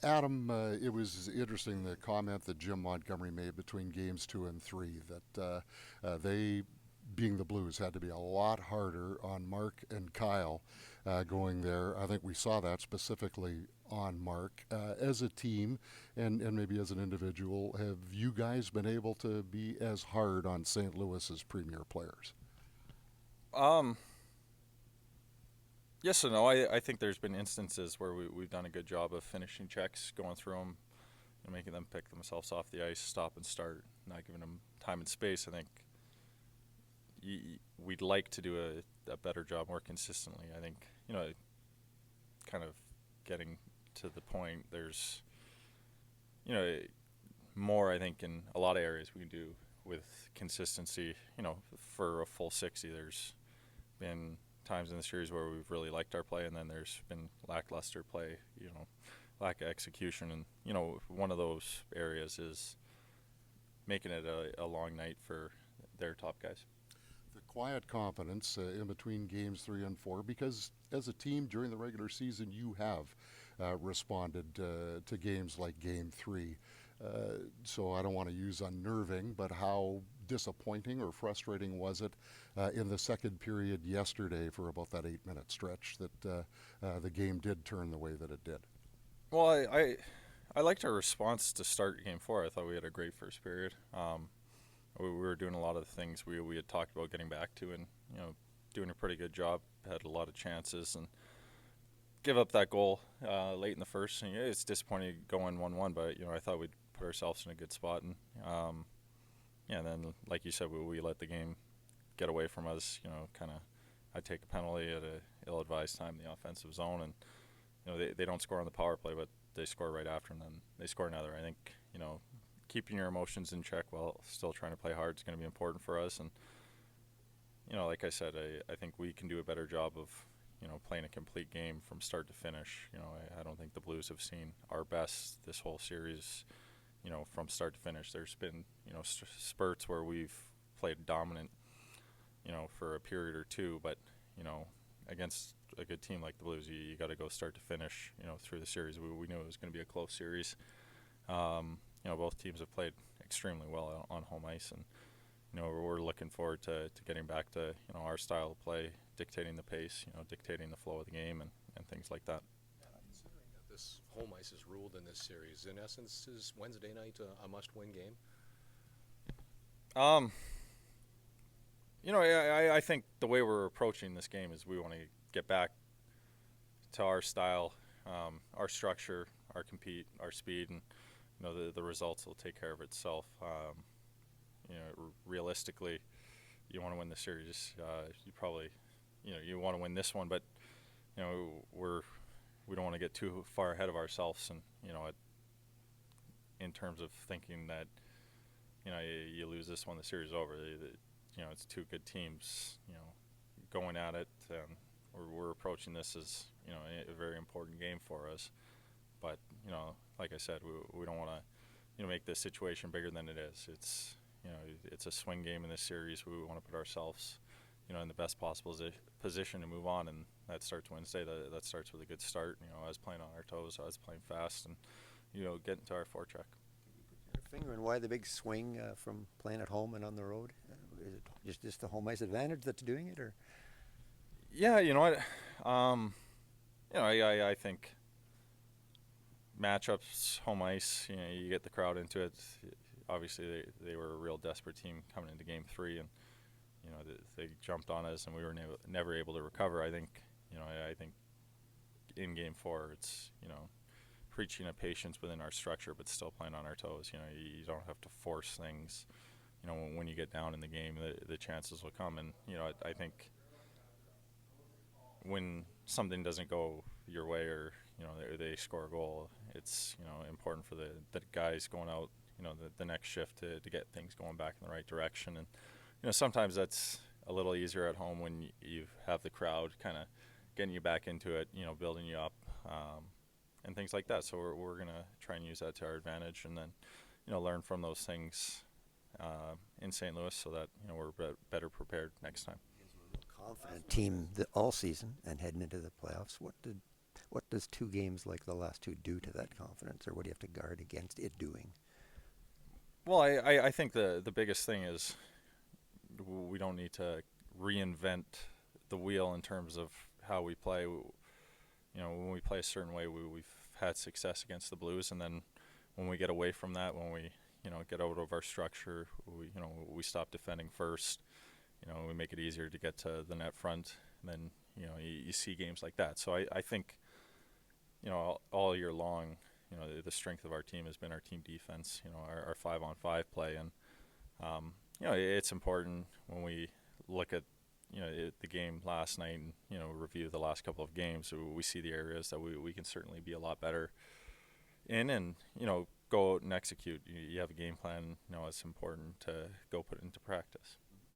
Adam, it was interesting the comment that Jim Montgomery made between games 2 and 3 that they, being the Blues, had to be a lot harder on Mark and Kyle going there. I think we saw that specifically on Mark. As a team and maybe as an individual, have you guys been able to be as hard on St. Louis's premier players? Um, yes and no. I think there's been instances where we've done a good job of finishing checks, going through them, making them pick themselves off the ice, stop and start, not giving them time and space. I think we'd like to do a better job more consistently. I think, kind of getting to the point, there's, you know, more, I think, in a lot of areas we can do with consistency. For a full 60, there's been times in the series where we've really liked our play, and then there's been lackluster play, lack of execution. And, one of those areas is making it a long night for their top guys. The quiet confidence in between games 3 and 4, because as a team during the regular season, you have responded to games like game 3. So I don't want to use unnerving, but how disappointing or frustrating was it in the second period yesterday for about that 8 minute stretch that the game did turn the way that it did? Well, I liked our response to start game 4. I thought we had a great first period. We were doing a lot of the things we had talked about getting back to, and doing a pretty good job. Had a lot of chances and give up that goal late in the first. And it's disappointing going 1-1, but I thought we'd put ourselves in a good spot. And and then like you said, we let the game get away from us. Kind of I take a penalty at a ill-advised time in the offensive zone, and they don't score on the power play, but they score right after, and then they score another. I think keeping your emotions in check while still trying to play hard is going to be important for us. And like I said, I think we can do a better job of playing a complete game from start to finish. I don't think the Blues have seen our best this whole series. From start to finish. There's been spurts where we've played dominant, for a period or two, but against a good team like the Blues, you got to go start to finish. Through the series, we knew it was going to be a close series. Both teams have played extremely well on home ice, and we're looking forward to getting back to our style of play, dictating the pace, dictating the flow of the game, and things like that. Considering that this home ice is ruled in this series, in essence, is Wednesday night a must-win game? Um, I think the way we're approaching this game is we want to get back to our style, our structure, our compete, our speed, and the results will take care of itself. Realistically, you want to win the series. You probably, you want to win this one, but we don't want to get too far ahead of ourselves, and in terms of thinking that you lose this one, the series is over. It's two good teams, going at it. We're approaching this as a very important game for us, but like I said, we don't want to make this situation bigger than it is. It's a swing game in this series. We want to put ourselves in the best possible position to move on, and that starts Wednesday. That starts with a good start. I was playing on our toes. I was playing fast, and getting to our forecheck. Your finger, and why the big swing from playing at home and on the road? Is it just the home ice advantage that's doing it, or? Yeah, you know what? I think matchups, home ice. You get the crowd into it. Obviously, they were a real desperate team coming into Game 3, and they jumped on us, and we were never able to recover. I think I think in Game 4, it's preaching a patience within our structure, but still playing on our toes. You don't have to force things. When you get down in the game, the chances will come, and I think when something doesn't go your way, or they score a goal, it's important for the guys going out the next shift to get things going back in the right direction. And sometimes that's a little easier at home when you have the crowd kind of getting you back into it, building you up, and things like that. So we're gonna try and use that to our advantage, and then learn from those things in St. Louis, so that we're better prepared next time. Confident team all season and heading into the playoffs. What does 2 games like the last 2 do to that confidence, or what do you have to guard against it doing? Well, I think the biggest thing is we don't need to reinvent the wheel in terms of how we play. When we play a certain way, we've had success against the Blues, and then when we get away from that, when we get out of our structure, we stop defending first. We make it easier to get to the net front, and then you see games like that. So I think all year long, the strength of our team has been our team defense. Our 5-on-5 play, and it's important when we look at the game last night and review the last couple of games. We see the areas that we can certainly be a lot better in, and go out and execute. You have a game plan. It's important to go put it into practice.